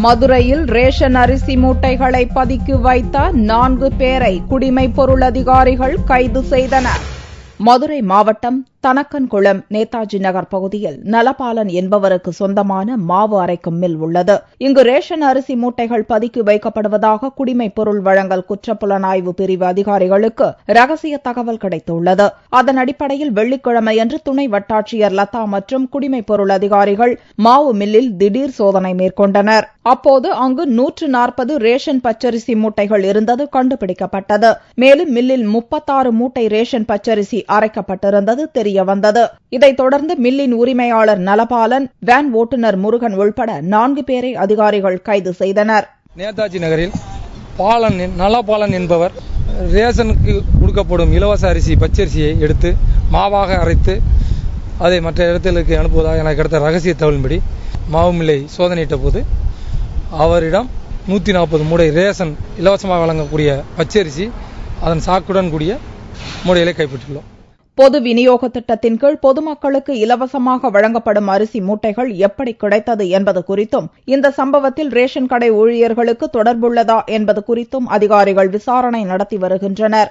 மதுரையில் ரேஷன் அரிசி மூட்டைகளை பதுக்கி வைத்த 4 பேரை குடிமைப் பொருள் அதிகாரிகள் கைது செய்தனர். மதுரை மாவட்டம் தனக்கன்குளம் நேதாஜி நகர் பகுதியில் நலபாலன் என்பவருக்கு சொந்தமான மாவு அரைக்கும் மில் உள்ளது. இங்கு ரேஷன் அரிசி மூட்டைகள் பதுக்கி வைக்கப்படுவதாக குடிமைப் பொருள் வழங்கல் குற்றப்புலனாய்வு பிரிவு அதிகாரிகளுக்கு ரகசிய தகவல் கிடைத்துள்ளது. அதன் அடிப்படையில் வெள்ளிக்கிழமையன்று துணை வட்டாட்சியர் லதா மற்றும் குடிமைப் பொருள் அதிகாரிகள் மாவு மில்லில் திடீர் சோதனை மேற்கொண்டனர். அப்போது அங்கு 140 ரேஷன் பச்சரிசி மூட்டைகள் இருந்தது கண்டுபிடிக்கப்பட்டது. மேலும் மில்லில் 36 மூட்டை ரேஷன் பச்சரிசி அரைக்கப்பட்டிருந்தது தெரியவந்தது. இதைத் தொடர்ந்து மில்லின் உரிமையாளர் நலபாலன், வேன் ஓட்டுநர் முருகன் உள்பட 4 பேரை அதிகாரிகள் கைது செய்தனர். நேதாஜி நகரில் நலபாலன் என்பவர் ரேஷனுக்கு கொடுக்கப்படும் இலவச அரிசி பச்சரிசியை எடுத்து மாவாக அரைத்து அதை மற்ற இடங்களுக்கு அனுப்புவதாக எனக்கு கிடைத்த ரகசிய தகவலின்படி மாவு மில்லை சோதனையிட்ட போது அவரிடம் 140 மூடை ரேஷன் இலவசமாக வழங்கக்கூடிய பச்சரிசி அதன் சாக்குடன் கூடிய மூடைகளை கைப்பற்றியுள்ளோம். பொது விநியோக திட்டத்தின் கீழ் பொதுமக்களுக்கு இலவசமாக வழங்கப்படும் அரிசி மூட்டைகள் எப்படி கிடைத்தது என்பது குறித்தும், இந்த சம்பவத்தில் ரேஷன் கடை ஊழியர்களுக்கு தொடர்புள்ளதா என்பது குறித்தும் அதிகாரிகள் விசாரணை நடத்தி வருகின்றனர்.